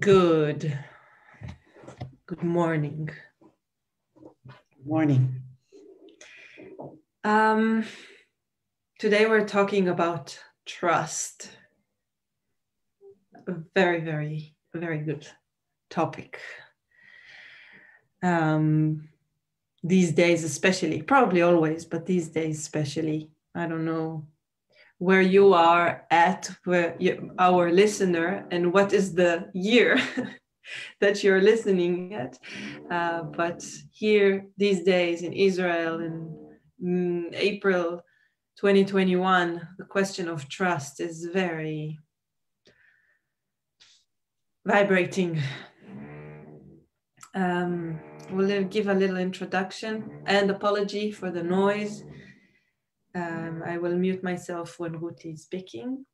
Good morning. Morning. Today we're talking about trust. A very, very, very good topic. These days especially, probably always, but these days especially. I don't know where you are at, our listener, and what is the year that you're listening at. But here, these days in Israel, in April 2021, the question of trust is very vibrating. We'll give a little introduction and apology for the noise. I will mute myself when Ruti is speaking.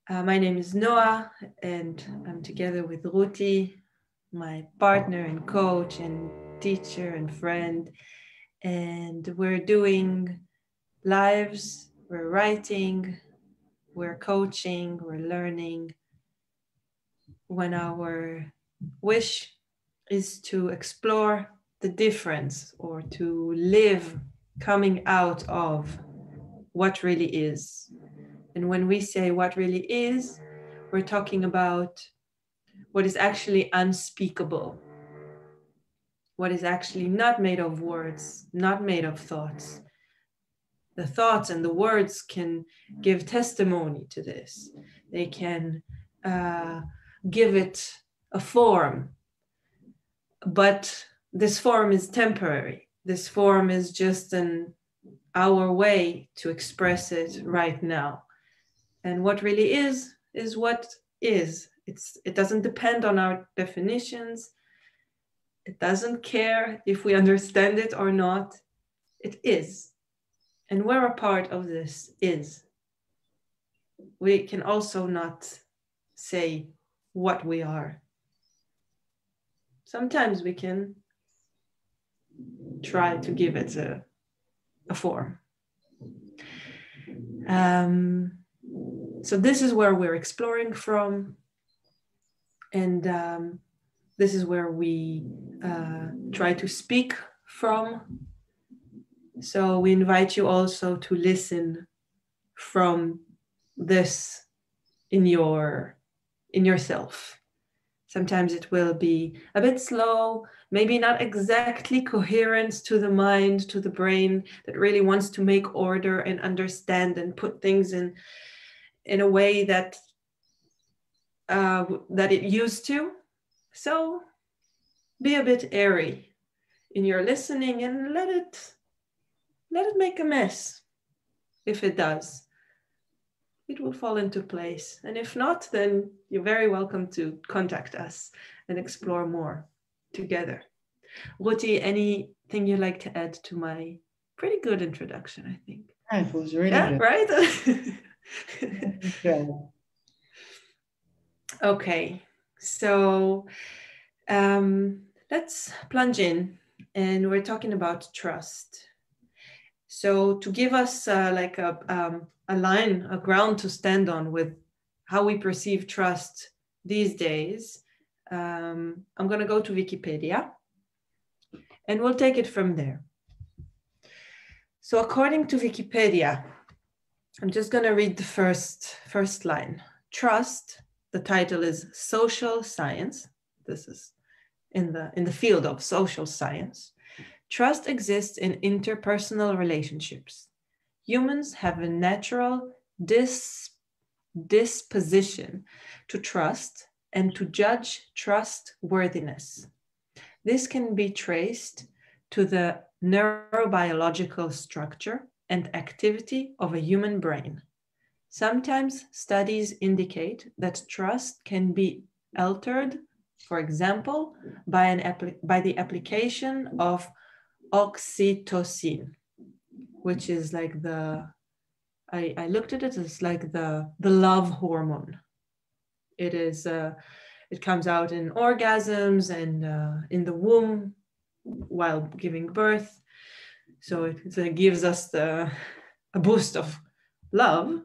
My name is Noah, and I'm together with Ruti, my partner and coach and teacher and friend. And we're doing lives, we're writing, we're coaching, we're learning. When our wish is to explore the difference or to live coming out of what really is. And when we say what really is, we're talking about what is actually unspeakable, what is actually not made of words, not made of thoughts. The thoughts and the words can give testimony to this. They can give it a form, but this form is temporary. This form is just our way to express it right now. And what really is what is. It doesn't depend on our definitions. It doesn't care if we understand it or not. It is. And we're a part of this is. We can also not say what we are. Sometimes we can try to give it a form. So this is where we're exploring from. And this is where we try to speak from. So we invite you also to listen from this in yourself. Sometimes it will be a bit slow, maybe not exactly coherent to the mind, to the brain that really wants to make order and understand and put things in a way that it used to. So be a bit airy in your listening and let it make a mess. If it does, it will fall into place. And if not, then you're very welcome to contact us and explore more together. Ruti, anything you'd like to add to my pretty good introduction, I think? It was really good. Right? Yeah. Okay, so let's plunge in, and we're talking about trust. So to give us like a line, a ground to stand on with how we perceive trust these days, I'm going to go to Wikipedia, and we'll take it from there. So according to Wikipedia, I'm just going to read the first line. Trust, the title is Social Science. This is in the field of social science. Trust exists in interpersonal relationships. Humans have a natural disposition to trust and to judge trustworthiness. This can be traced to the neurobiological structure and activity of a human brain. Sometimes studies indicate that trust can be altered, for example, by the application of oxytocin, which is like I looked at it, it's like the love hormone. It is, it comes out in orgasms and in the womb while giving birth. So it gives us a boost of love,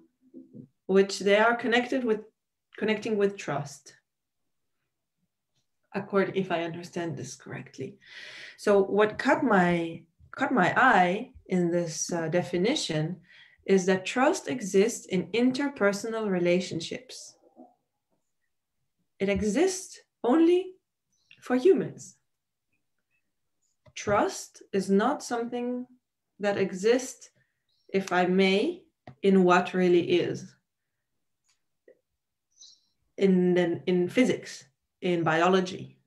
which they are connecting with trust. according, if I understand this correctly. So what caught my eye in this definition is that trust exists in interpersonal relationships. It exists only for humans. Trust is not something that exists, if I may, in what really is. In physics, in biology,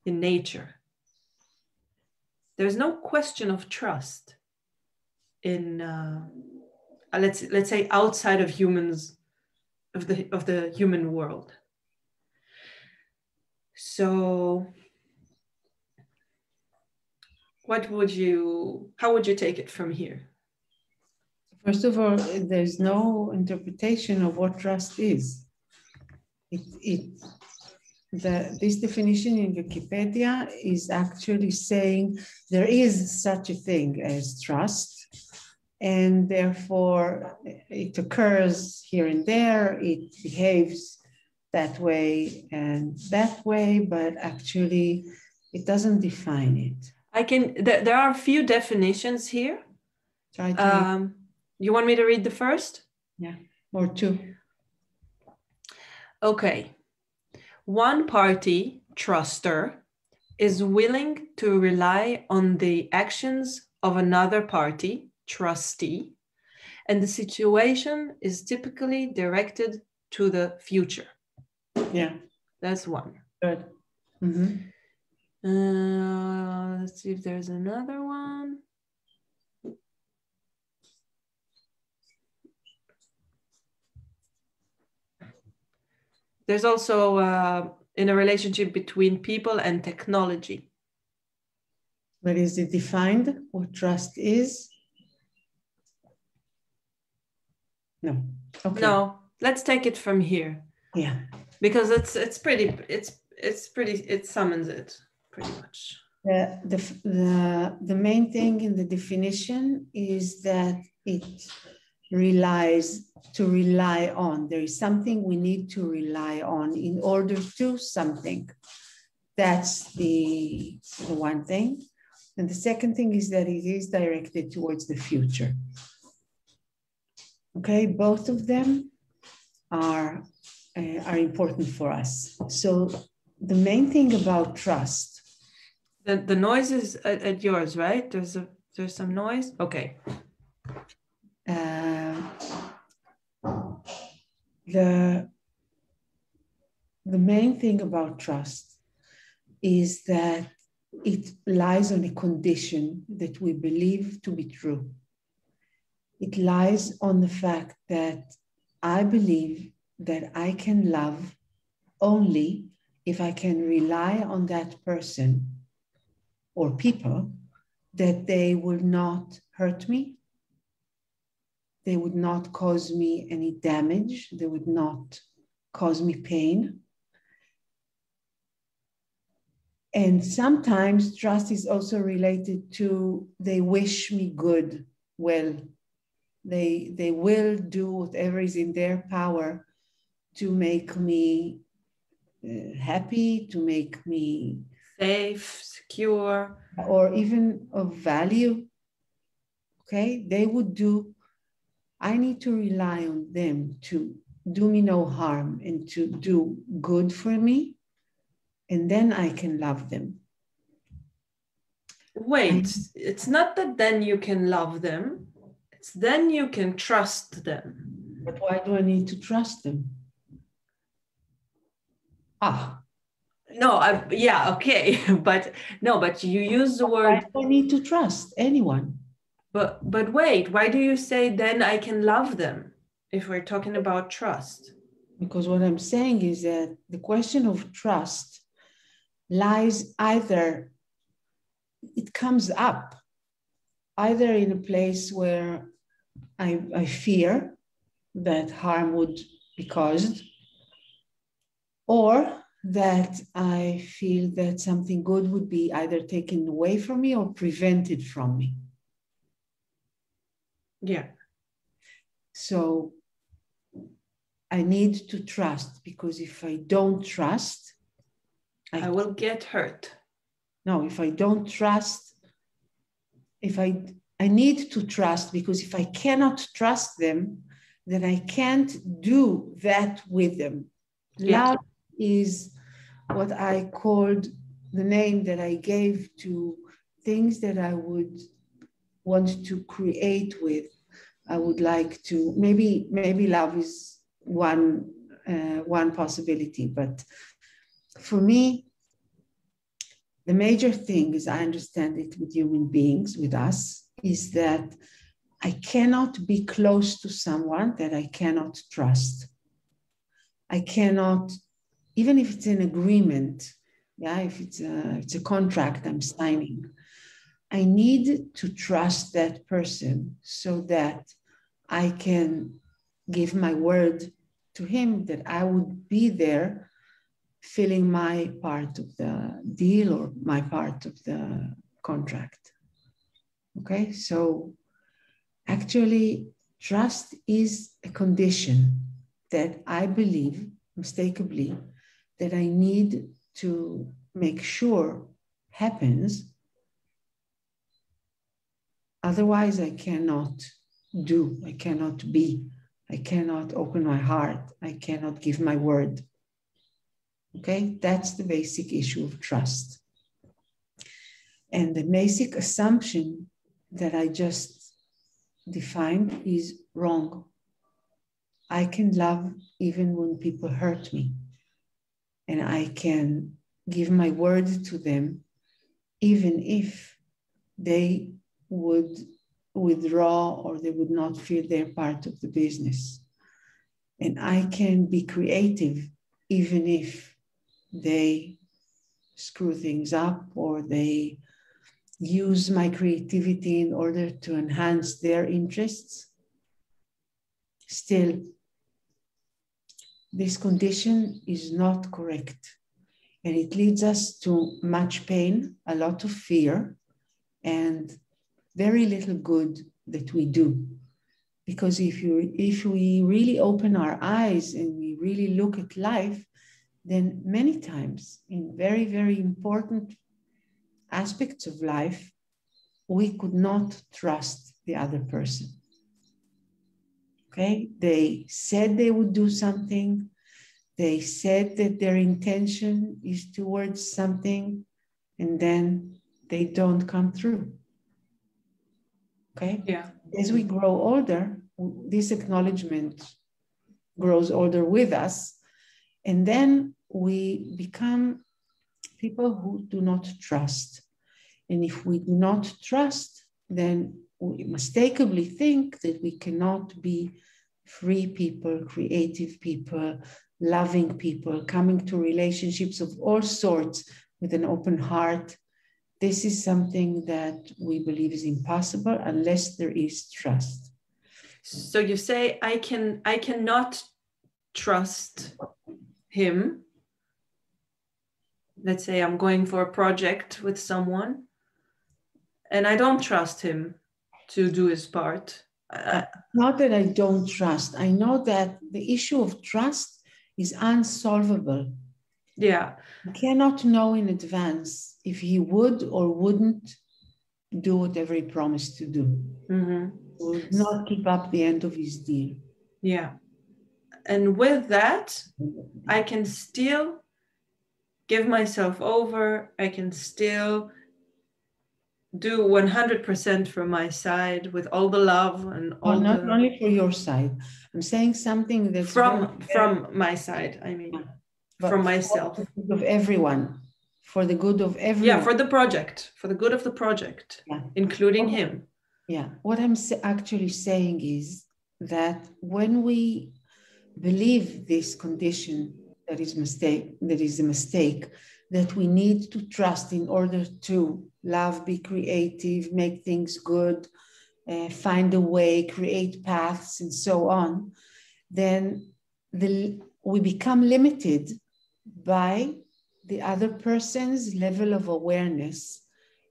in nature. There's no question of trust in let's say outside of humans, of the human world. So how would you take it from here? First of all, there's no interpretation of what trust is. This definition in Wikipedia is actually saying there is such a thing as trust, and therefore it occurs here and there, it behaves that way and that way, but actually it doesn't define it. There are a few definitions here. Try to you want me to read the first? Yeah, or two. Okay. One party, truster, is willing to rely on the actions of another party, trustee, and the situation is typically directed to the future. Yeah. That's one. Good. Mm-hmm. Let's see if there's another one. There's also in a relationship between people and technology. But is it defined what trust is? No. Okay. No, let's take it from here. Yeah. Because it summons it pretty much. The main thing in the definition is that it rely on. There is something we need to rely on in order to something. That's the one thing. And the second thing is that it is directed towards the future. Okay, both of them are important for us. So the main thing about trust. The noise is at yours, right? There's some noise. Okay. The main thing about trust is that it lies on a condition that we believe to be true. It lies on the fact that I believe that I can love only if I can rely on that person or people, that they will not hurt me, they would not cause me any damage, they would not cause me pain. And sometimes trust is also related to they wish me good, well. They will do whatever is in their power to make me happy, to make me safe, secure, or even of value. Okay, they would do. I need to rely on them to do me no harm and to do good for me, and then I can love them. Wait, it's not that then you can love them. It's then you can trust them. But why do I need to trust them? No, yeah, okay. But you use the word. Why do I need to trust anyone? But wait, why do you say then I can love them if we're talking about trust? Because what I'm saying is that the question of trust lies either, it comes up either in a place where I fear that harm would be caused, or that I feel that something good would be either taken away from me or prevented from me. Yeah. So I need to trust, because if I don't trust, I will get hurt. No, if I don't trust, I need to trust, because if I cannot trust them, then I can't do that with them. Yeah. Love is what I called the name that I gave to things that I would want to create with. I would like to, maybe love is one possibility, but for me, the major thing, as I understand it with human beings, with us, is that I cannot be close to someone that I cannot trust. I cannot, even if it's an agreement, yeah, if it's a contract I'm signing, I need to trust that person so that I can give my word to him that I would be there filling my part of the deal or my part of the contract. Okay, so actually, trust is a condition that I believe, mistakenly, that I need to make sure happens. Otherwise, I cannot do, I cannot be, I cannot open my heart, I cannot give my word. Okay, that's the basic issue of trust. And the basic assumption that I just defined is wrong. I can love even when people hurt me, and I can give my word to them even if they would withdraw or they would not feel they're part of the business. And I can be creative even if they screw things up or they use my creativity in order to enhance their interests. Still, this condition is not correct, and it leads us to much pain, a lot of fear, and very little good that we do. Because if we really open our eyes and we really look at life, then many times in very, very important aspects of life, we could not trust the other person. Okay, they said they would do something. They said that their intention is towards something, and then they don't come through. Okay? Yeah. As we grow older, this acknowledgement grows older with us, and then we become people who do not trust. And if we do not trust, then we mistakenly think that we cannot be free people, creative people, loving people, coming to relationships of all sorts with an open heart. This is something that we believe is impossible unless there is trust. So you say I cannot trust him. Let's say I'm going for a project with someone and I don't trust him to do his part. Not that I don't trust. I know that the issue of trust is unsolvable. Yeah. You cannot know in advance if he would or wouldn't do whatever he promised to do. Mm-hmm. Would not keep up the end of his deal. Yeah. And with that, I can still give myself over. I can still do 100% from my side with all the love and all not only for your side. I'm saying something that's from my side. I mean, from myself. For the good of everyone. For the good of everyone. Yeah, for the project, for the good of the project, yeah. Including him. Yeah. What I'm actually saying is that when we believe this condition that is a mistake, that we need to trust in order to love, be creative, make things good, find a way, create paths, and so on, then we become limited by the other person's level of awareness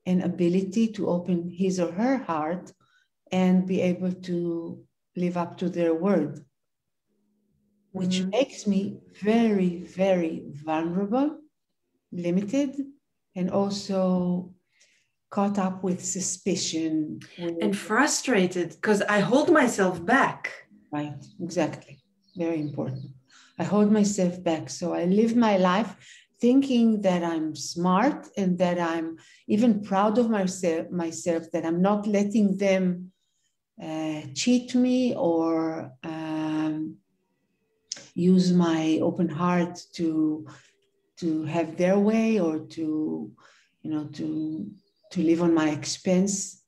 and ability to open his or her heart and be able to live up to their word, which makes me very, very vulnerable limited and also caught up with suspicion. And frustrated because I hold myself back. Right, exactly. Very important. I hold myself back. So I live my life thinking that I'm smart and that I'm even proud of myself that I'm not letting them cheat me or use my open heart to have their way or to live on my expense,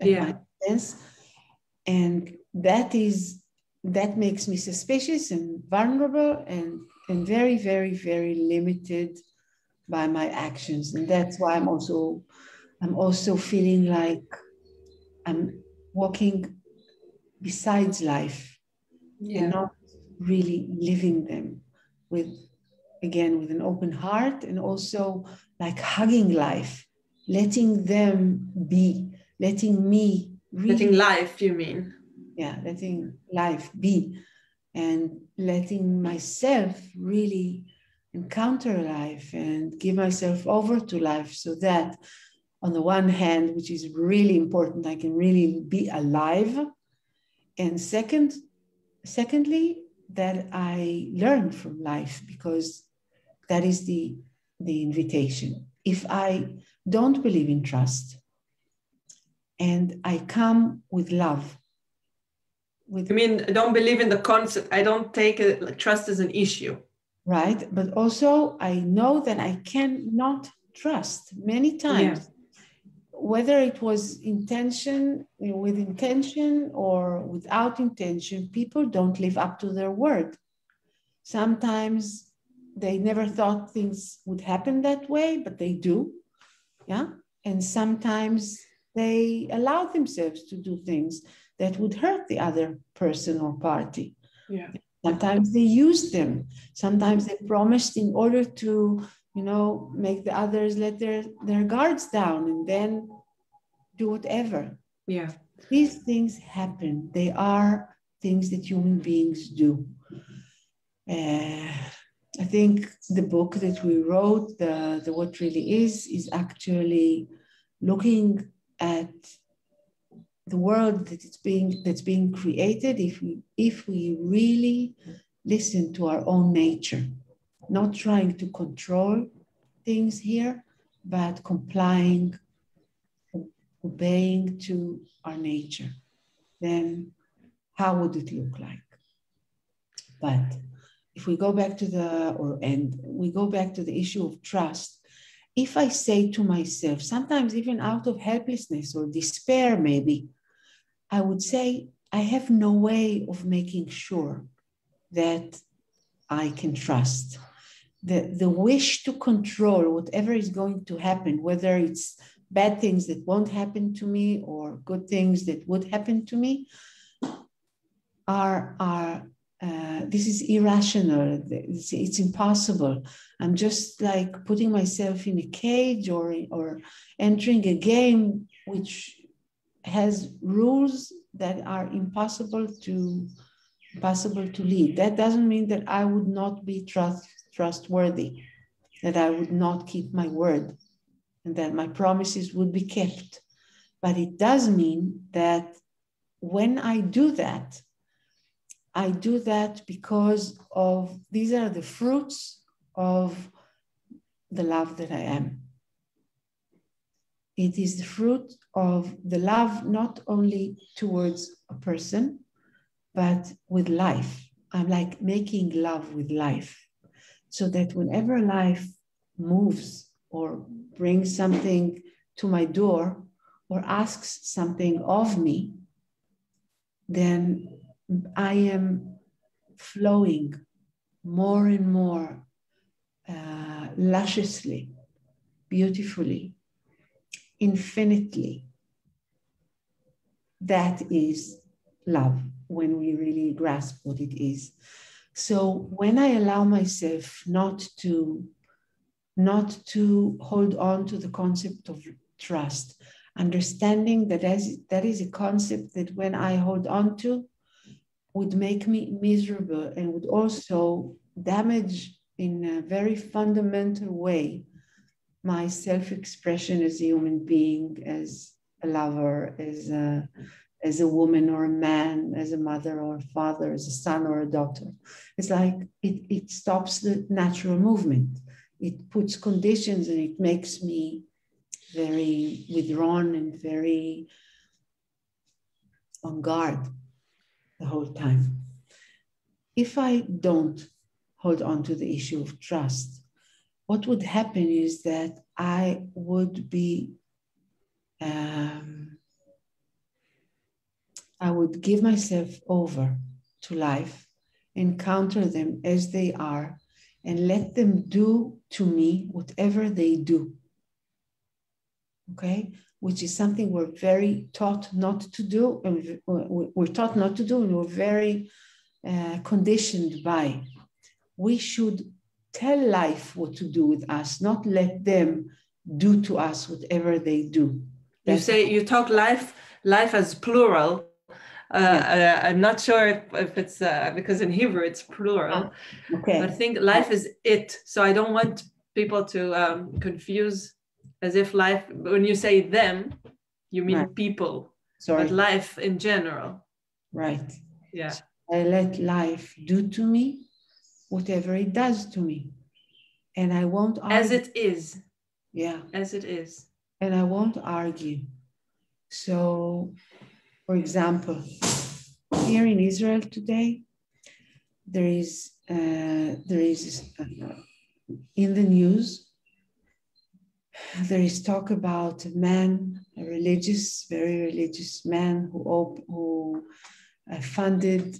at my expense. And that makes me suspicious and vulnerable and very, very, very limited by my actions. And that's why I'm also feeling like I'm walking besides life and not really living them with an open heart, and also like hugging life, letting them be, letting me really, letting life, you mean? Yeah, letting life be and letting myself really encounter life and give myself over to life, so that on the one hand, which is really important, I can really be alive. And secondly, that I learn from life, because that is the invitation. If I don't believe in trust and I come with love, I mean, I don't believe in the concept. I don't take it, like, trust as an issue. Right. But also I know that I cannot trust many times, whether it was with intention or without intention. People don't live up to their word. Sometimes they never thought things would happen that way, but they do. Yeah. And sometimes they allow themselves to do things that would hurt the other person or party. Yeah. Sometimes they use them. Sometimes they promised in order to, make the others let their guards down and then do whatever. Yeah. These things happen. They are things that human beings do. I think the book that we wrote, the What Really is actually looking at the world that's being created if we really listen to our own nature, not trying to control things here, but complying, obeying to our nature. Then how would it look like? But if we go back to the issue of trust, if I say to myself, sometimes even out of helplessness or despair, maybe, I would say, I have no way of making sure that I can trust. The wish to control whatever is going to happen, whether it's bad things that won't happen to me or good things that would happen to me, this is irrational. It's impossible. I'm just like putting myself in a cage or entering a game which has rules that are impossible to lead. That doesn't mean that I would not be trustworthy, that I would not keep my word, and that my promises would be kept. But it does mean that when I do that because of, these are the fruits of the love that I am. It is the fruit of the love, not only towards a person, but with life. I'm like making love with life, so that whenever life moves or brings something to my door or asks something of me, then I am flowing more and more lusciously, beautifully, infinitely. That is love, when we really grasp what it is. So when I allow myself not to hold on to the concept of trust, understanding that that is a concept that when I hold on to would make me miserable and would also damage in a very fundamental way my self-expression as a human being, as a lover, as a woman or a man, as a mother or a father, as a son or a daughter. It's like it stops the natural movement. It puts conditions and it makes me very withdrawn and very on guard the whole time. If I don't hold on to the issue of trust, what would happen is that I would be, I would give myself over to life, encounter them as they are, and let them do to me whatever they do. Okay? Which is something we're very taught not to do, and we're taught not to do, and we're very conditioned by. We should tell life what to do with us, not let them do to us whatever they do. You talk life as plural. I'm not sure if it's because in Hebrew it's plural. Okay. But I think life is it. So I don't want people to confuse as if life, when you say them, you mean people. Sorry. But life in general. Right. Yeah. So I let life do to me whatever it does to me. And I won't argue. As it is. Yeah. As it is. And I won't argue. So, for example, here in Israel today, there is in the news, there is talk about a man, a religious, very religious man who founded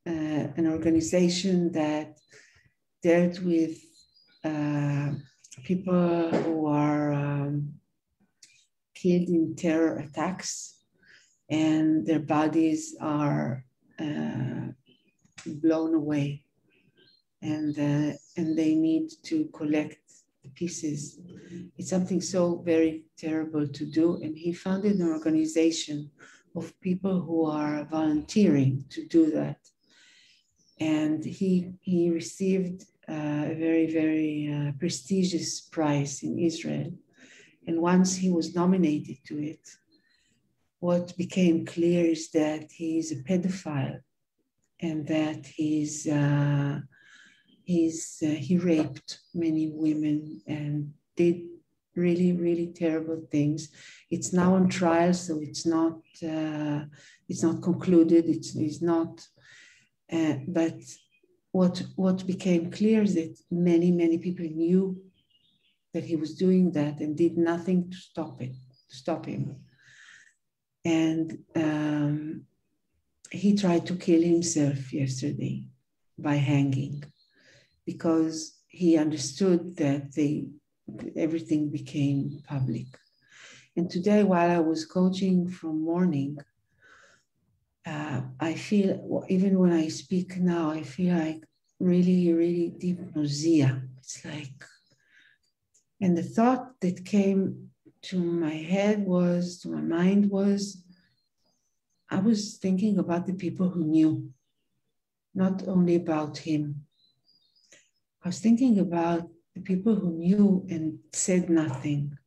an organization that dealt with people who are killed in terror attacks, and their bodies are blown away, and they need to collect the pieces. It's something so very terrible to do, and he founded an organization of people who are volunteering to do that. And he received a very, very prestigious prize in Israel. And once he was nominated to it, what became clear is that he is a pedophile, and that he raped many women and did really, really terrible things. It's now on trial, so it's not concluded. It's not. But what became clear is that many people knew that he was doing that and did nothing to stop him. And he tried to kill himself yesterday by hanging, because he understood that everything became public. And today, while I was coaching from morning, I feel, even when I speak now, I feel like really, really deep nausea. It's like, and the thought that came to my mind was, I was thinking about the people who knew, not only about him. I was thinking about the people who knew and said nothing.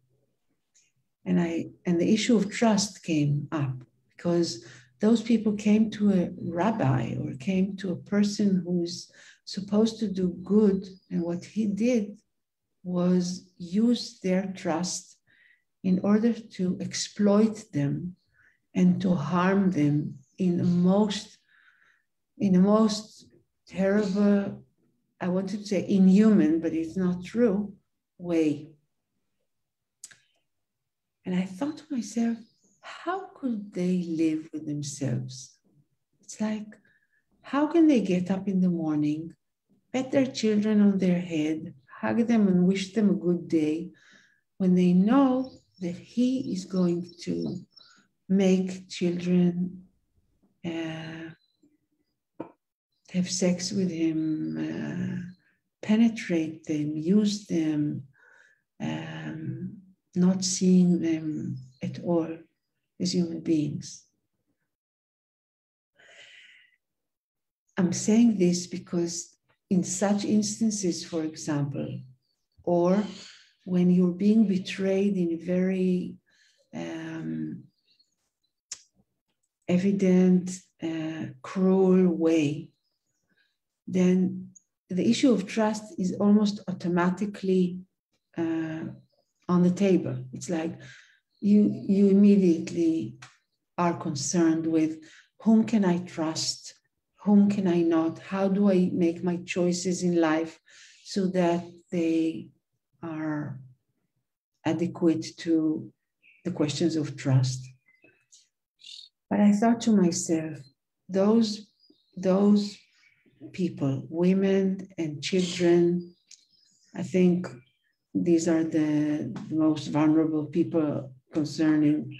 And the issue of trust came up, because those people came to a rabbi or came to a person who's supposed to do good, and what he did was use their trust in order to exploit them and to harm them in a most terrible, I wanted to say inhuman, but it's not true, way. And I thought to myself, how could they live with themselves? It's like, how can they get up in the morning, pat their children on their head, hug them and wish them a good day, when they know that he is going to make children have sex with him, penetrate them, use them, not seeing them at all as human beings. I'm saying this because in such instances, for example, or when you're being betrayed in a very evident, cruel way, then the issue of trust is almost automatically on the table. It's like you immediately are concerned with whom can I trust, whom can I not, how do I make my choices in life so that they are adequate to the questions of trust. But I thought to myself, those people, women and children, I think these are the most vulnerable people concerning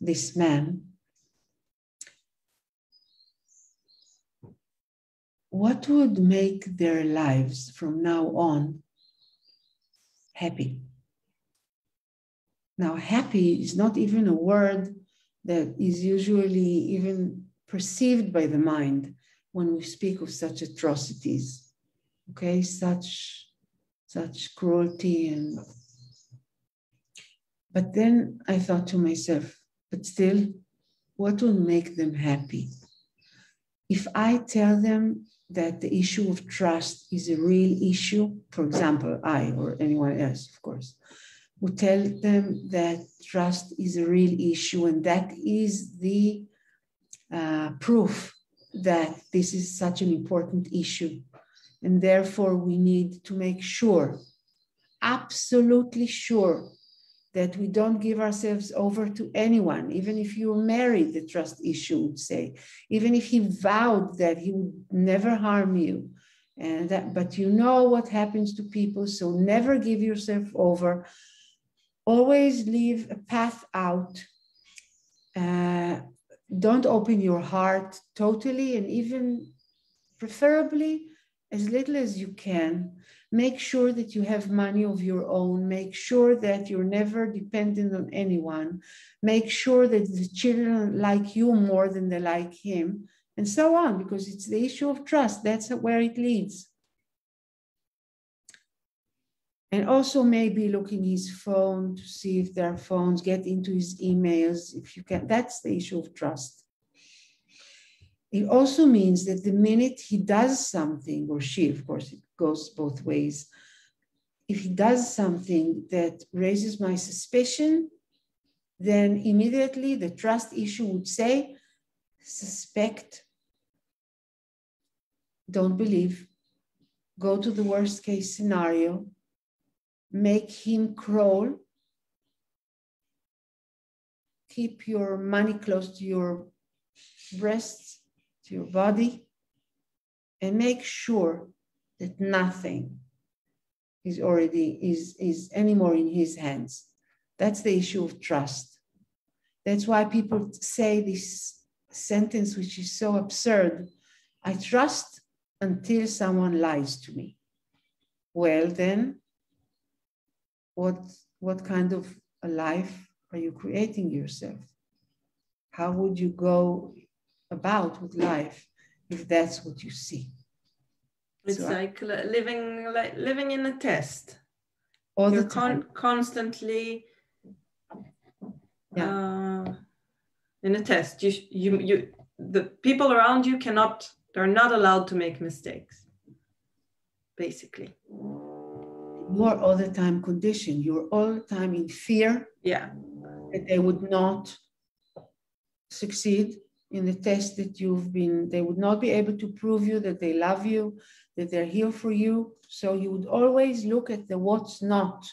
this man. What would make their lives from now on happy? Now, happy is not even a word that is usually even perceived by the mind when we speak of such atrocities, okay? Such cruelty. But then I thought to myself, but still, what will make them happy? If I tell them that the issue of trust is a real issue, for example, I or anyone else, of course, would tell them that trust is a real issue, and that is the proof that this is such an important issue. And therefore, we need to make sure, absolutely sure, that we don't give ourselves over to anyone, even if you're married, the trust issue would say, even if he vowed that he would never harm you. And that, but you know what happens to people, so never give yourself over. Always leave a path out. Don't open your heart totally, and even preferably as little as you can. Make sure that you have money of your own. Make sure that you're never dependent on anyone. Make sure that the children like you more than they like him, and so on, because it's the issue of trust. That's where it leads. And also maybe looking his phone to see if there are phones, get into his emails if you can. That's the issue of trust. It also means that the minute he does something, or she, of course, it goes both ways. If he does something that raises my suspicion, then immediately the trust issue would say, suspect, don't believe, go to the worst case scenario, make him crawl, keep your money close to your breasts, to your body, and make sure that nothing is anymore in his hands. That's the issue of trust. That's why people say this sentence, which is so absurd: I trust until someone lies to me. Well, then, what kind of a life are you creating yourself? How would you go about with life if that's what you see? It's So like living in a test. All You're the time. Constantly Yeah. In a test. The people around you they're not allowed to make mistakes, basically. You're all the time conditioned. You're all the time in fear. Yeah. That they would not succeed in the test that they would not be able to prove you that they love you, that they're here for you. So you would always look at the what's not.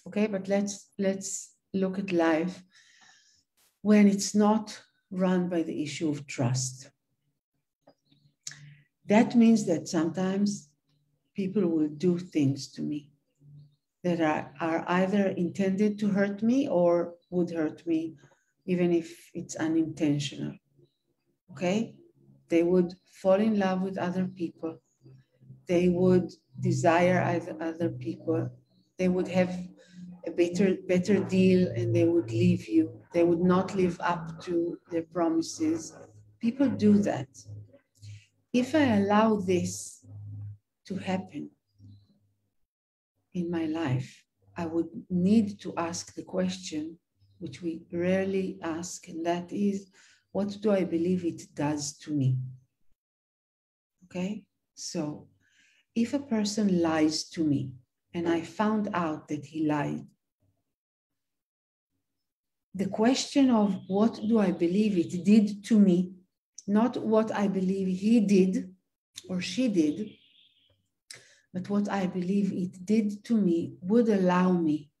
Okay, but let's look at life when it's not run by the issue of trust. That means that sometimes people will do things to me that are either intended to hurt me or would hurt me, even if it's unintentional, okay? They would fall in love with other people. They would desire other people. They would have a better deal and they would leave you. They would not live up to their promises. People do that. If I allow this to happen, in my life, I would need to ask the question, which we rarely ask, and that is, what do I believe it does to me? Okay, so if a person lies to me and I found out that he lied, the question of what do I believe it did to me, not what I believe he did or she did, but what I believe it did to me, would allow me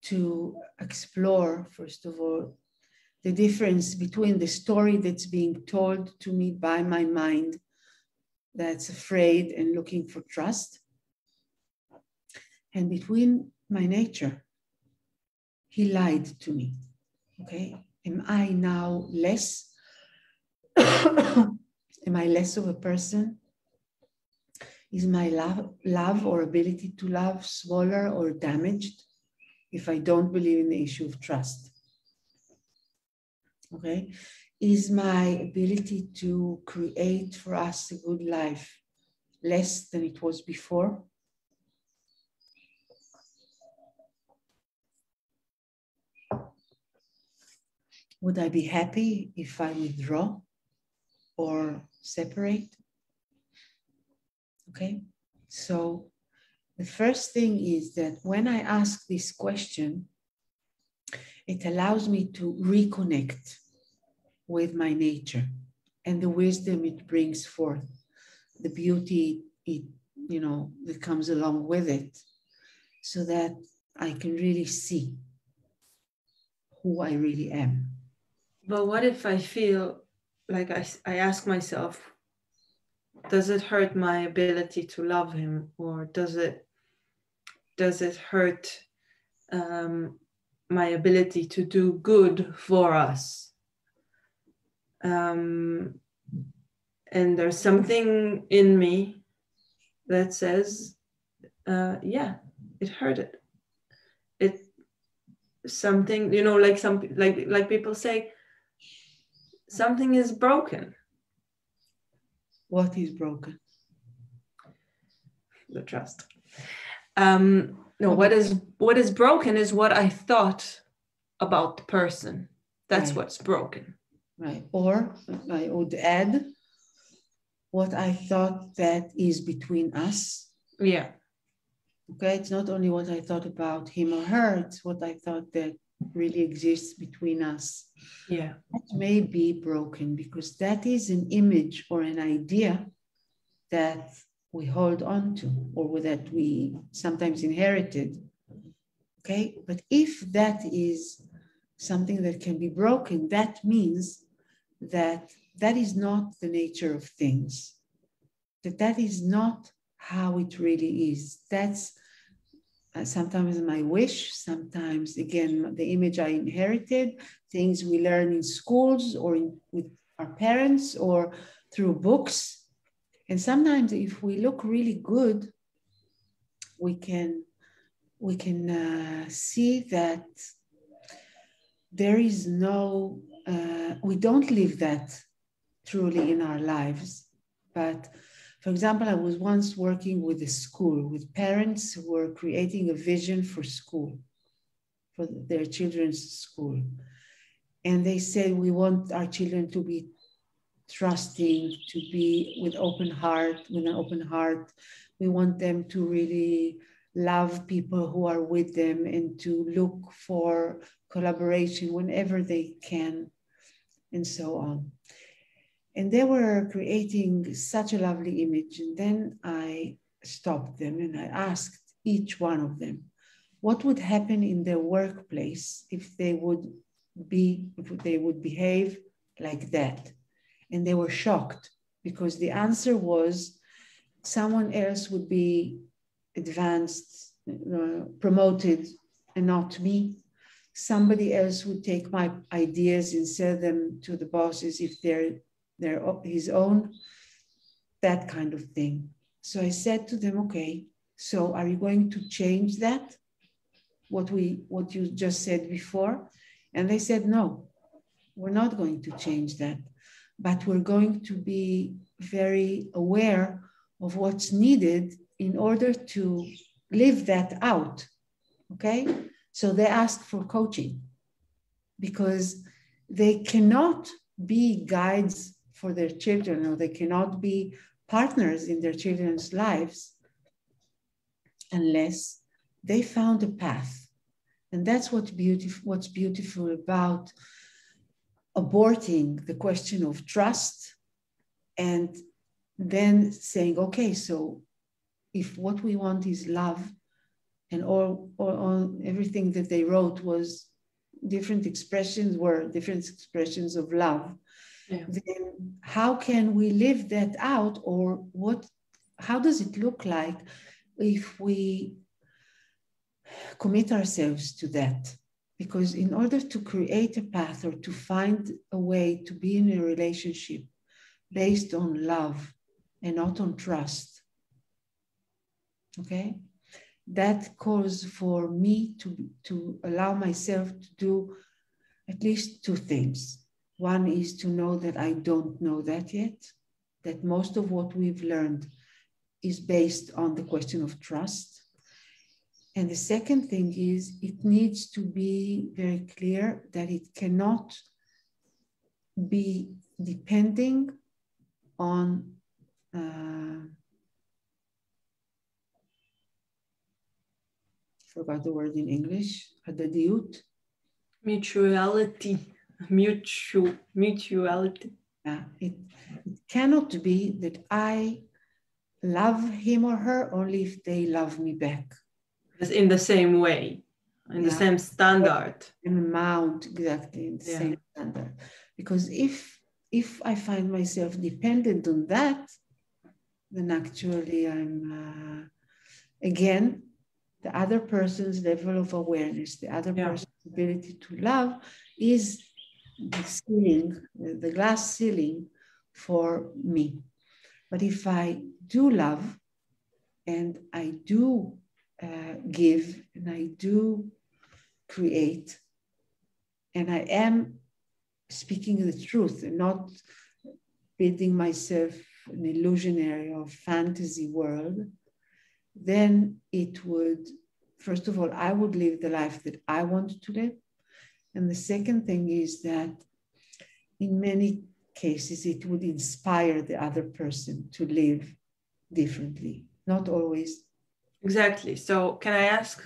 to explore, first of all, the difference between the story that's being told to me by my mind that's afraid and looking for trust, and between my nature. He lied to me. Okay, am I now less? Am I less of a person? Is my love or ability to love smaller or damaged if I don't believe in the issue of trust? Okay, is my ability to create for us a good life less than it was before? Would I be happy if I withdraw or separate? Okay, so the first thing is that when I ask this question, it allows me to reconnect with my nature and the wisdom it brings forth, the beauty that comes along with it, so that I can really see who I really am. But what if I feel like I ask myself, does it hurt my ability to love him, or does it hurt my ability to do good for us? And there's something in me that says, yeah, it hurt it. Something, like people say, something is broken. What is broken? The trust. No, what is broken is what I thought about the person. That's right. What's broken. Right. Or I would add what I thought that is between us. Yeah. Okay. It's not only what I thought about him or her, it's what I thought that really exists between us. Yeah. That may be broken because that is an image or an idea that we hold on to or that we sometimes inherited. Okay. But if that is something that can be broken, that means that is not the nature of things, that is not how it really is. That's sometimes my wish, sometimes, again, the image I inherited, things we learn in schools or with our parents or through books. And sometimes if we look really good, we can see that there is no, we don't live that truly in our lives. But for example, I was once working with a school, with parents who were creating a vision for school, for their children's school. And they said, we want our children to be trusting, to be with an open heart. We want them to really love people who are with them and to look for collaboration whenever they can, and so on. And they were creating such a lovely image. And then I stopped them and I asked each one of them, what would happen in their workplace if they would behave like that? And they were shocked because the answer was someone else would be advanced, promoted, and not me. Somebody else would take my ideas and sell them to the bosses if they're his own, that kind of thing. So I said to them, okay, so are you going to change that? What you just said before? And they said, no, we're not going to change that, but we're going to be very aware of what's needed in order to live that out. Okay, so they ask for coaching because they cannot be guides for their children, or they cannot be partners in their children's lives unless they found a path. And that's what's beautiful about aborting the question of trust and then saying, okay, so if what we want is love, and all everything that they wrote was different expressions of love, then how can we live that out? Or how does it look like if we commit ourselves to that? Because in order to create a path or to find a way to be in a relationship based on love and not on trust, okay, that calls for me to allow myself to do at least two things. One is to know that I don't know that yet, that most of what we've learned is based on the question of trust. And the second thing is it needs to be very clear that it cannot be depending on forgot the word in English, הדדיות. Mutuality. Yeah, it cannot be that I love him or her only if they love me back. In the same way, in the same standard. In amount, exactly, in the same standard. Because if I find myself dependent on that, then actually I'm, again, the other person's level of awareness, the other person's ability to love is the ceiling, the glass ceiling for me. But if I do love and I do give and I do create, and I am speaking the truth and not building myself an illusionary or fantasy world, then it would, first of all, I would live the life that I want to live. And the second thing is that in many cases, it would inspire the other person to live differently, not always. Exactly. So can I ask,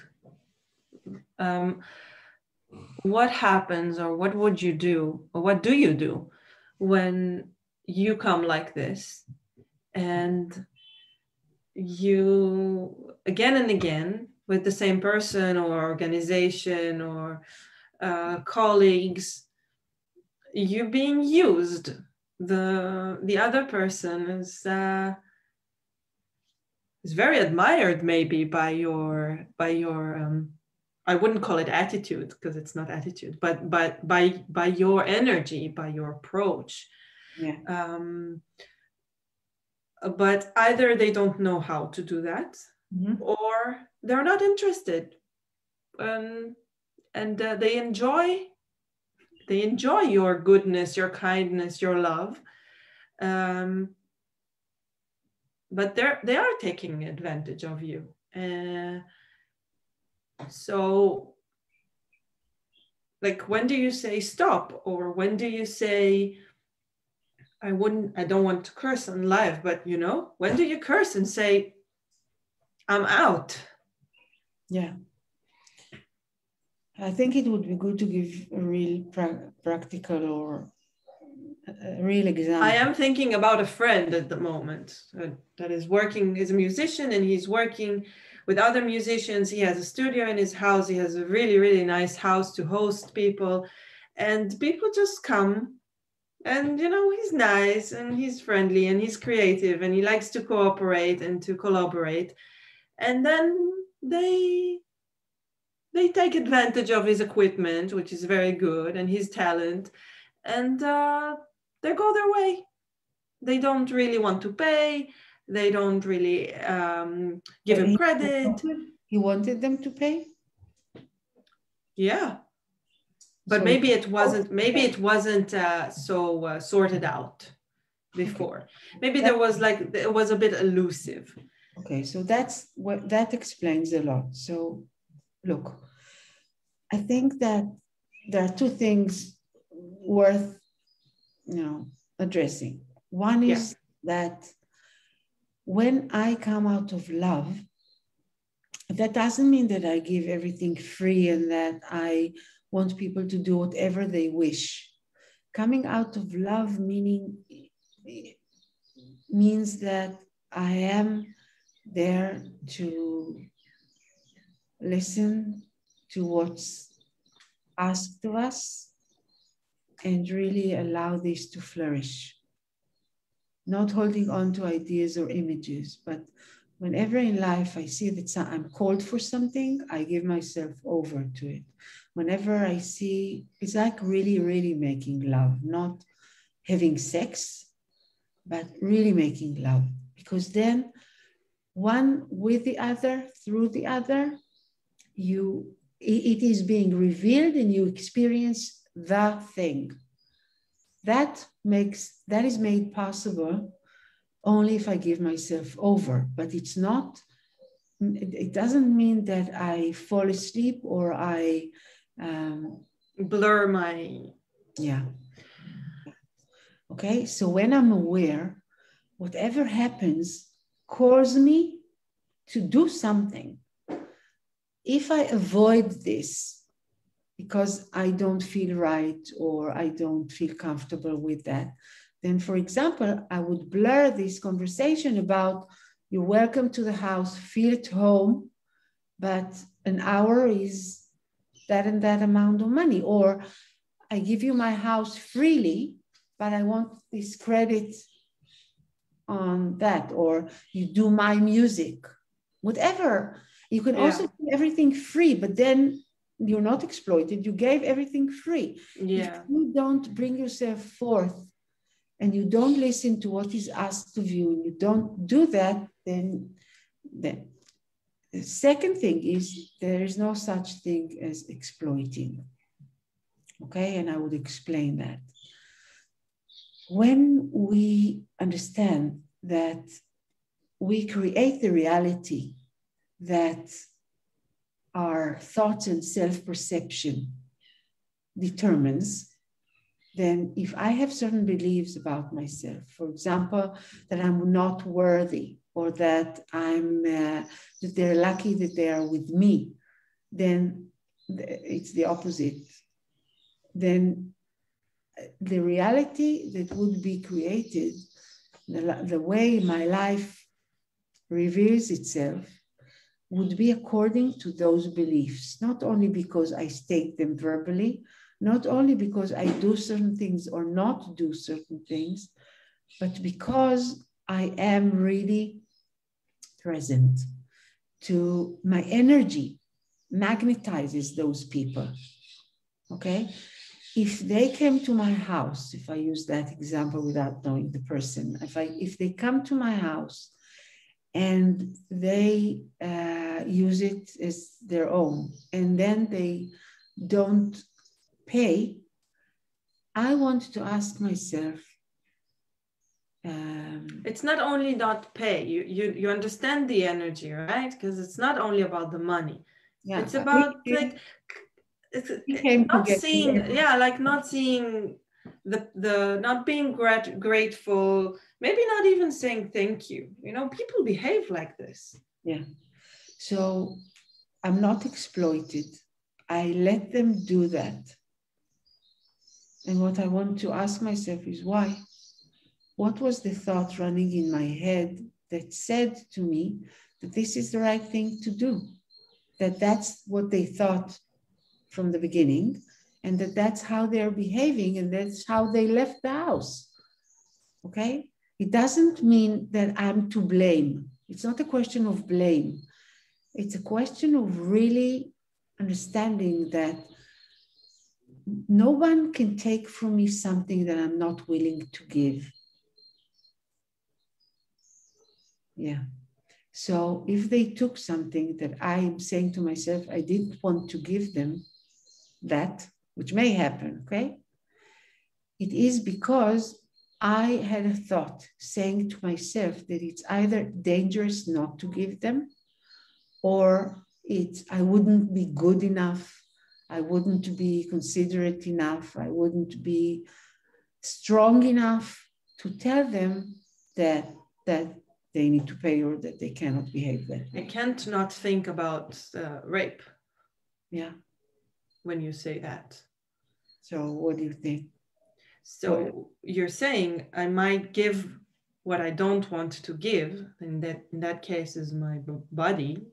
what happens, or what would you do, or what do you do when you come like this and you again and again with the same person or organization or colleagues, you're being used, the other person is very admired maybe by your I wouldn't call it attitude, because it's not attitude, but by your energy, by your approach. But either they don't know how to do that, or they're not interested, and they enjoy your goodness, your kindness, your love, but they are taking advantage of you. So, like, when do you say stop, or when do you say, I don't want to curse on live, but when do you curse and say, I'm out? Yeah. I think it would be good to give a real practical or a real example. I am thinking about a friend at the moment that is working as a musician, and he's working with other musicians. He has a studio in his house. He has a really, really nice house to host people, and people just come. And, he's nice and he's friendly and he's creative and he likes to cooperate and to collaborate. And then they take advantage of his equipment, which is very good, and his talent. And they go their way. They don't really want to pay. They don't really give him credit. He wanted them to pay? Yeah. But so maybe it wasn't so sorted out before. Maybe it was a bit elusive. Okay, so that's what that explains a lot. So look, I think that there are two things worth, addressing. One is that when I come out of love, that doesn't mean that I give everything free and that I want people to do whatever they wish. Coming out of love means that I am there to listen to what's asked of us and really allow this to flourish. Not holding on to ideas or images, but whenever in life I see that I'm called for something, I give myself over to it. Whenever I see, it's like really, really making love, not having sex, but really making love. Because then one with the other, through the other, it is being revealed and you experience the thing. That is made possible only if I give myself over, but it doesn't mean that I fall asleep or I blur my... Yeah. Okay, so when I'm aware, whatever happens calls me to do something. If I avoid this because I don't feel right or I don't feel comfortable with that, then, for example, I would blur this conversation about you're welcome to the house, feel at home, but an hour is that and that amount of money. Or I give you my house freely, but I want this credit on that. Or you do my music, whatever. You can also do everything free, but then you're not exploited. You gave everything free. Yeah. If you don't bring yourself forth and you don't listen to what is asked of you, and you don't do that, then the second thing is there is no such thing as exploiting. Okay, and I would explain that. When we understand that we create the reality that our thoughts and self-perception determines, then if I have certain beliefs about myself, for example, that I'm not worthy or that that they're lucky that they are with me, then it's the opposite. Then the reality that would be created, the way my life reveals itself, would be according to those beliefs, not only because I state them verbally, not only because I do certain things or not do certain things, but because I am really present. To my energy magnetizes those people. Okay? If they came to my house, if I use that example without knowing the person, if they come to my house and they use it as their own, and then they don't pay, I want to ask myself. It's not only not pay. You understand the energy, right? Because it's not only about the money. Yeah, it's about not seeing the not being grateful, maybe not even saying thank you. People behave like this. Yeah. So I'm not exploited. I let them do that. And what I want to ask myself is why? What was the thought running in my head that said to me that this is the right thing to do? That's what they thought from the beginning, and that's how they're behaving, and that's how they left the house. Okay? It doesn't mean that I'm to blame. It's not a question of blame. It's a question of really understanding that no one can take from me something that I'm not willing to give. Yeah. So if they took something that I'm saying to myself, I didn't want to give them that, which may happen, okay? It is because I had a thought saying to myself that it's either dangerous not to give them, or I wouldn't be good enough, I wouldn't be considerate enough, I wouldn't be strong enough to tell them that they need to pay or that they cannot behave that way. I can't not think about rape. Yeah. When you say that. So what do you think? So you're saying I might give what I don't want to give, and that in that case is my body,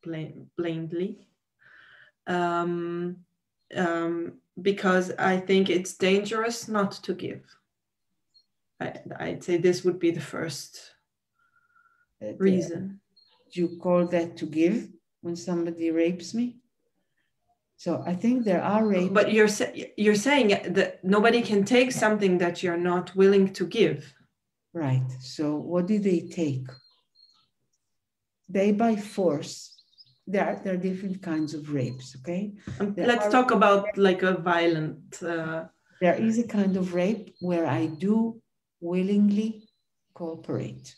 plainly, because I think it's dangerous not to give. I'd say this would be the first reason. You call that to give when somebody rapes me? So I think there are rapes. But you're saying that nobody can take something that you're not willing to give. Right. So what do they take? They by force. There are different kinds of rapes, okay? Let's talk about like a violent... There is a kind of rape where I do willingly cooperate.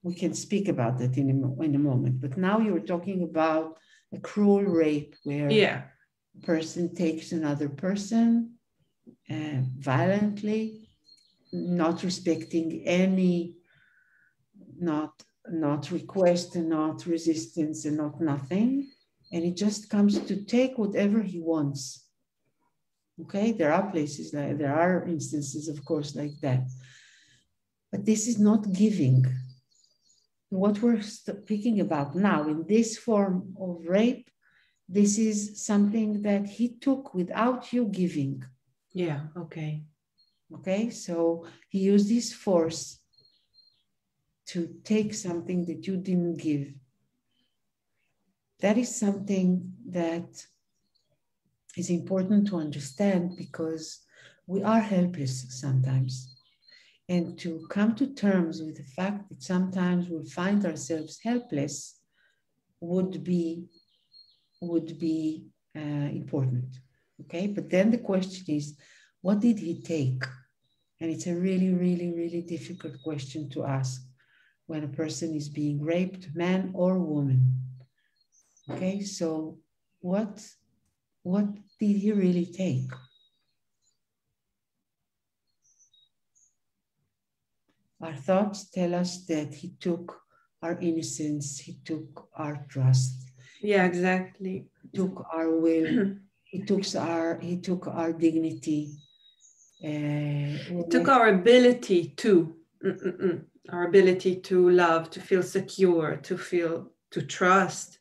We can speak about that in a moment. But now you're talking about a cruel rape where a person takes another person violently, not respecting any, not request and not resistance and not nothing. And it just comes to take whatever he wants. Okay, there are places, there are instances, of course, like that. But this is not giving. What we're speaking about now in this form of rape, this is something that he took without you giving. Yeah, okay. Okay, so he used his force to take something that you didn't give. That is something that is important to understand because we are helpless sometimes. And to come to terms with the fact that sometimes we find ourselves helpless would be important. Okay, but then the question is, what did he take? And it's a really, really, really difficult question to ask when a person is being raped, man or woman. Okay, so what did he really take? Our thoughts tell us that he took our innocence, he took our trust. Yeah, exactly. He took our will, he took our dignity. He took our ability to, our ability to love, to feel secure, to trust,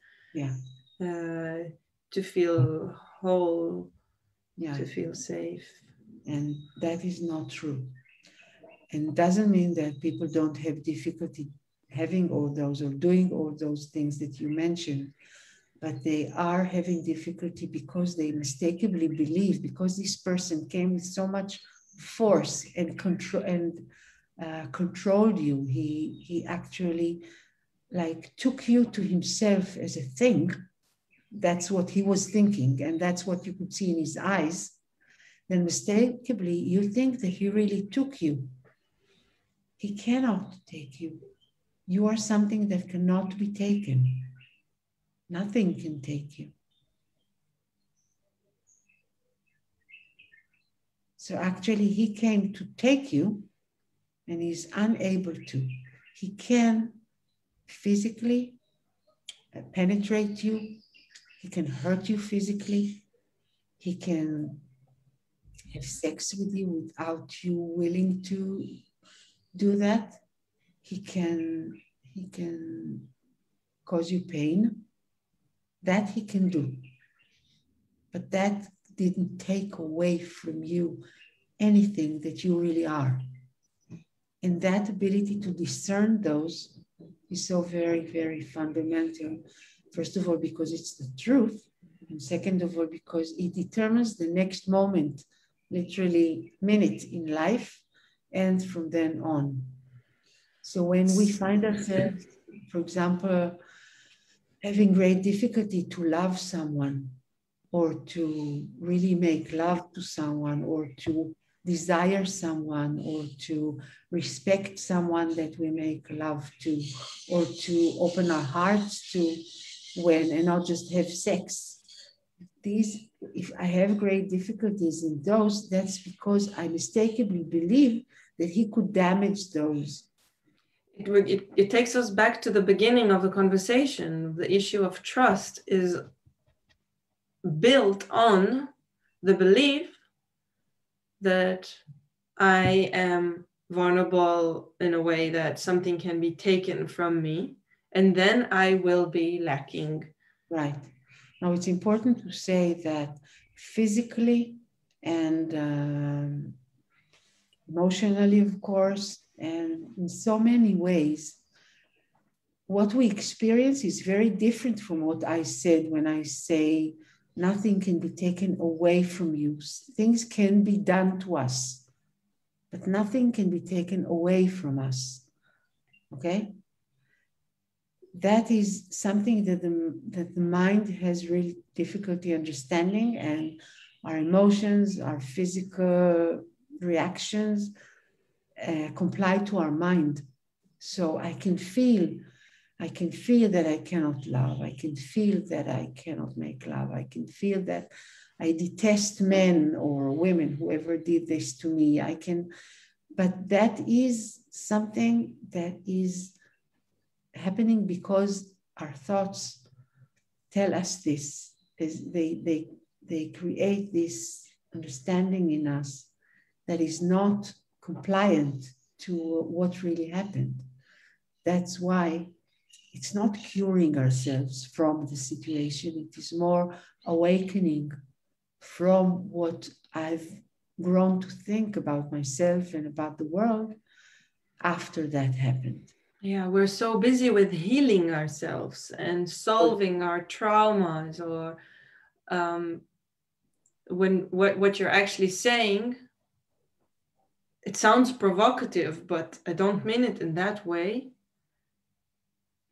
to feel whole, to feel safe. And that is not true. And doesn't mean that people don't have difficulty having all those or doing all those things that you mentioned, but they are having difficulty because they mistakenly believe, because this person came with so much force and controlled you. He actually like took you to himself as a thing. That's what he was thinking, and that's what you could see in his eyes. Then mistakenly you think that he really took you. He cannot take you. You are something that cannot be taken. Nothing can take you. So actually he came to take you and he's unable to. He can physically penetrate you. He can hurt you physically. He can have sex with you without you willing to do that. He can cause you pain. That he can do. But that didn't take away from you anything that you really are. And that ability to discern those is so very, very fundamental. First of all, because it's the truth. And second of all, because it determines the next moment, literally minute in life, and from then on. So when we find ourselves, for example, having great difficulty to love someone, or to really make love to someone, or to desire someone or to respect someone that we make love to, or to open our hearts to when, and not just have sex. These, if I have great difficulties in those, that's because I mistakenly believe that he could damage those. It takes us back to the beginning of the conversation. The issue of trust is built on the belief that I am vulnerable in a way that something can be taken from me, and then I will be lacking. Right. Now, it's important to say that physically and emotionally, of course, and in so many ways, what we experience is very different from what I said when I say nothing can be taken away from you. Things can be done to us, but nothing can be taken away from us. Okay? That is something that the mind has really difficulty understanding, and our emotions, our physical reactions comply to our mind. So I can feel that I cannot love. I can feel that I cannot make love. I can feel that I detest men or women, whoever did this to me. But that is something that is happening because our thoughts tell us this. They create this understanding in us that is not compliant to what really happened. That's why it's not curing ourselves from the situation. It is more awakening from what I've grown to think about myself and about the world after that happened. Yeah, we're so busy with healing ourselves and solving our traumas, or when what you're actually saying, it sounds provocative, but I don't mean it in that way.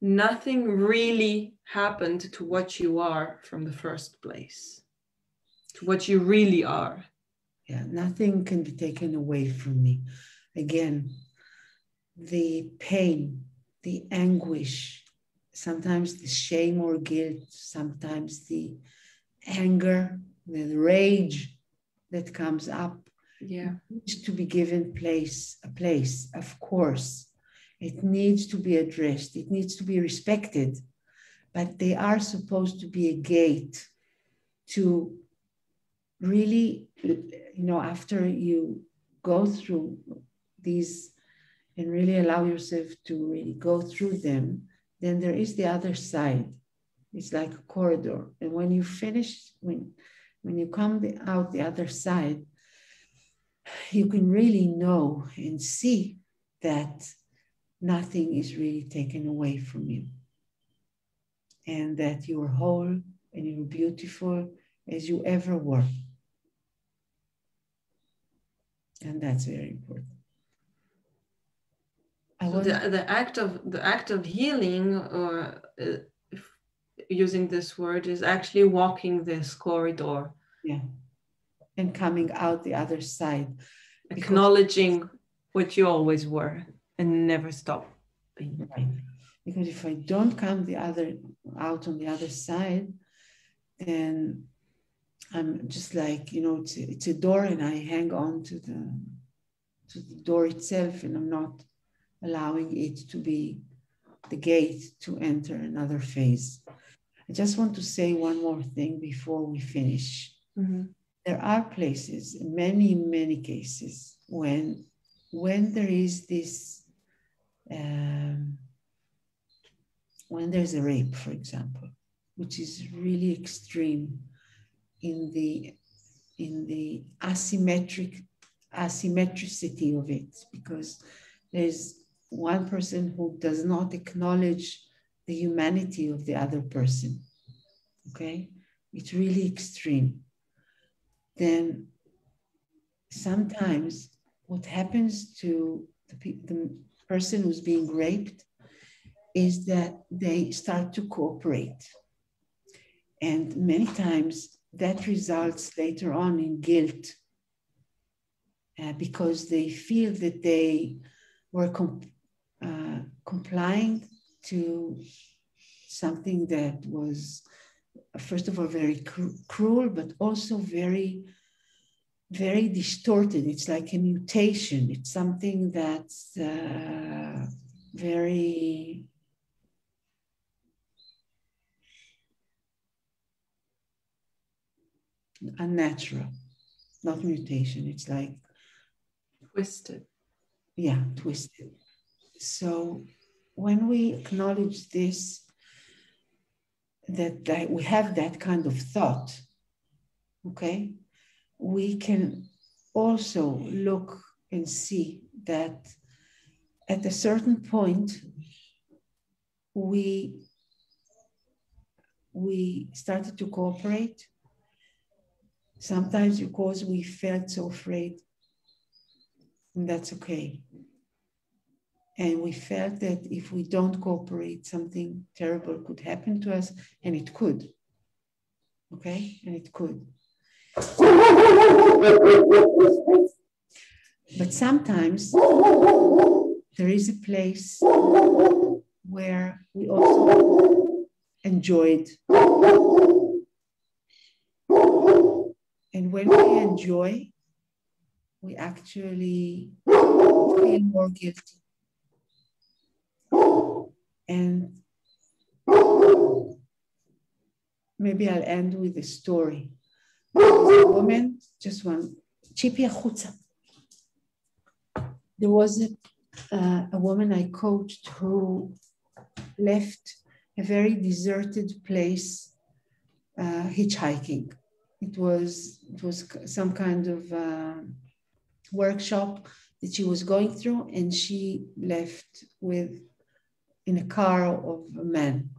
Nothing really happened to what you are from the first place, to what you really are. Yeah, nothing can be taken away from me. Again, the pain, the anguish, sometimes the shame or guilt, sometimes the anger, the rage that comes up, needs to be given a place, of course. It needs to be addressed. It needs to be respected. But they are supposed to be a gate to really, after you go through these and really allow yourself to really go through them, then there is the other side. It's like a corridor. And when you finish, when you come out the other side, you can really know and see that nothing is really taken away from you. And that you're whole and you're beautiful as you ever were. And that's very important. So the act of healing, or using this word, is actually walking this corridor. Yeah. And coming out the other side. Acknowledging what you always were and never stop being. Right. Because if I don't come out on the other side, then I'm just like, it's a door and I hang on to the door itself, and I'm not allowing it to be the gate to enter another phase. I just want to say one more thing before we finish. Mm-hmm. There are places, many, many cases, when there is this, when there's a rape, for example, which is really extreme in the asymmetricity of it, because there's one person who does not acknowledge the humanity of the other person. Okay? It's really extreme. Then sometimes what happens to the person who's being raped is that they start to cooperate. And many times that results later on in guilt. because they feel that they were complying to something that was, first of all, very cruel, but also very, very distorted. It's like a mutation. It's something that's very unnatural, not mutation. It's like Twisted. Yeah, twisted. So when we acknowledge this, that we have that kind of thought, okay, we can also look and see that at a certain point, we started to cooperate, sometimes because we felt so afraid, and that's okay. And we felt that if we don't cooperate, something terrible could happen to us, and it could. Okay? And it could. But sometimes there is a place where we also enjoyed. And when we enjoy, we actually feel more guilty. And maybe I'll end with a story. There was a woman, just one, Chipi Achutza. There was a woman I coached who left a very deserted place hitchhiking. It was some kind of workshop that she was going through, and she left in a car of a man.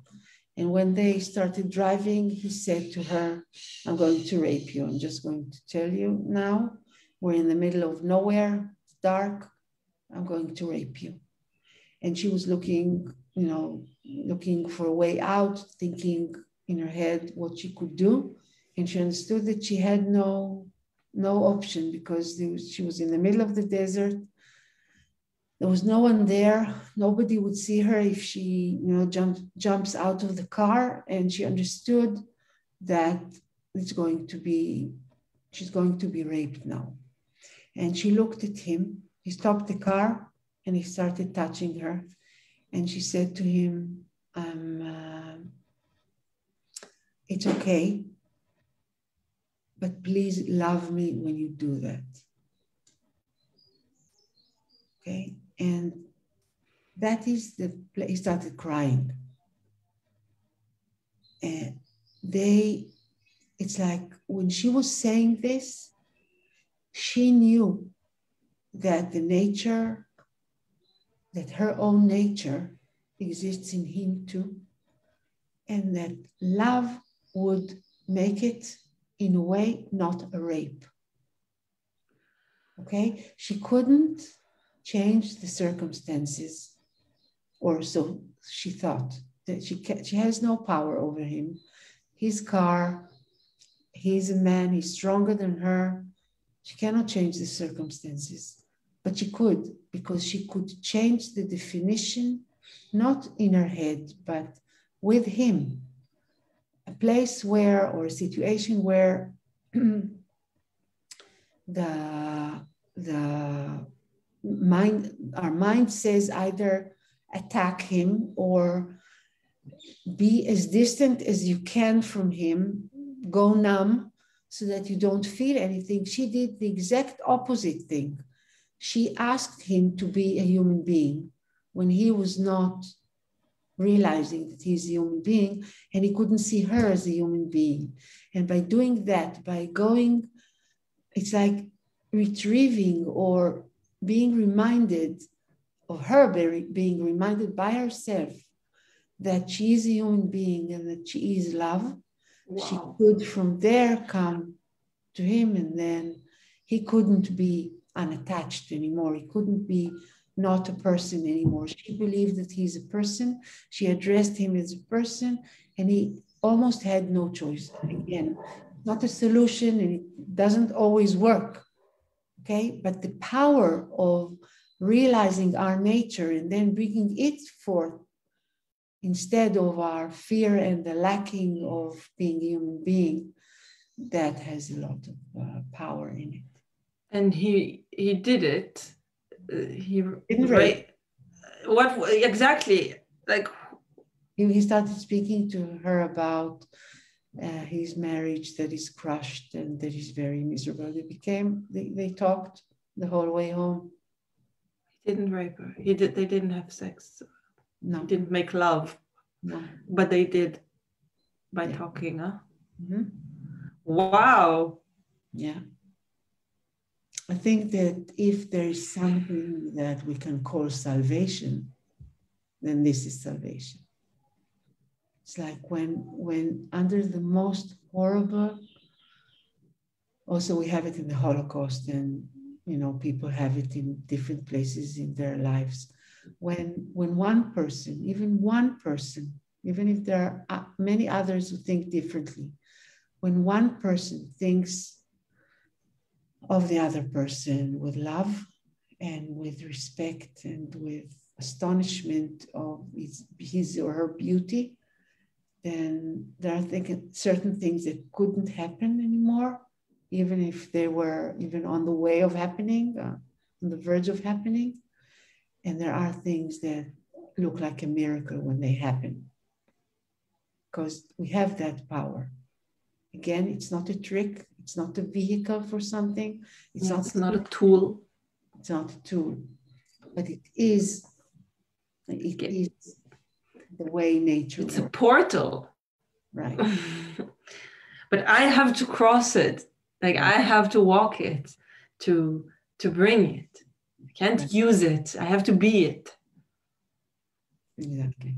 And when they started driving, he said to her, I'm going to rape you. I'm just going to tell you now. We're in the middle of nowhere. It's dark. I'm going to rape you. And she was looking for a way out, thinking in her head what she could do. And she understood that she had no option, because she was in the middle of the desert. There was no one there. Nobody would see her if she, jumps out of the car. And she understood that she's going to be raped now. And she looked at him. He stopped the car and he started touching her. And she said to him, it's okay, but please love me when you do that. Okay? And that is the place. He started crying. And it's like when she was saying this, she knew that that her own nature exists in him too, and that love would make it, in a way, not a rape. Okay? She couldn't change the circumstances, or so she thought, that she has no power over him. His car, he's a man, he's stronger than her. She cannot change the circumstances, but she could, because she could change the definition, not in her head, but with him. A place where, or a situation where our mind says either attack him or be as distant as you can from him, go numb so that you don't feel anything. She did the exact opposite thing. She asked him to be a human being when he was not realizing that he's a human being, and he couldn't see her as a human being. And by doing that, by going, it's like retrieving or being reminded of her, being reminded by herself that she is a human being and that she is love. Wow. She could from there come to him, and then he couldn't be unattached anymore. He couldn't be not a person anymore. She believed that he's a person. She addressed him as a person, and he almost had no choice. Again, not a solution, and it doesn't always work. Okay, but the power of realizing our nature and then bringing it forth instead of our fear and the lacking of being a human being, that has a lot of power in it. And he did it. He Right. What exactly? Like he started speaking to her about his marriage that is crushed and that is very miserable. They talked the whole way home. He didn't rape her. They didn't have sex. No. He didn't make love. No. But they did by talking, huh? Mm-hmm. Wow. Yeah. I think that if there is something that we can call salvation, then this is salvation. It's like when under the most horrible, also we have it in the Holocaust, and people have it in different places in their lives. When one person, even if there are many others who think differently, when one person thinks of the other person with love and with respect and with astonishment of his or her beauty, then there are certain things that couldn't happen anymore, even if they were even on the way of happening, on the verge of happening. And there are things that look like a miracle when they happen, because we have that power. Again, it's not a trick. It's not a vehicle for something. It's not a tool. It's not a tool, but it is the way nature works. It's a portal. Right. But I have to cross it. Like I have to walk it to bring it. I can't use it. I have to be it. Exactly.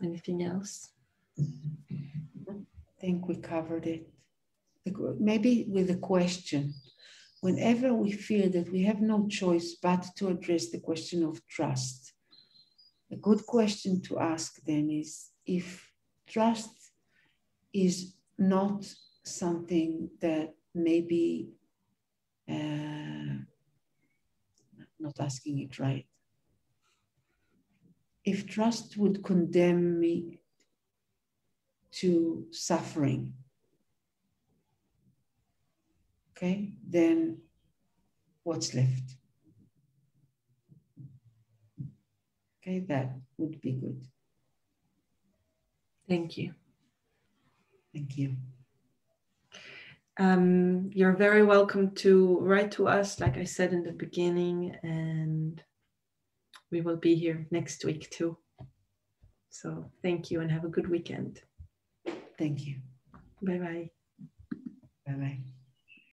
Anything else? I think we covered it. Maybe with a question. Whenever we feel that we have no choice but to address the question of trust, a good question to ask then is, if trust is not something that maybe, not asking it right, if trust would condemn me to suffering, okay, then what's left? Okay, that would be good. Thank you. Thank you. You're very welcome to write to us, like I said in the beginning, and we will be here next week too. So thank you and have a good weekend. Thank you. Bye-bye. Bye-bye.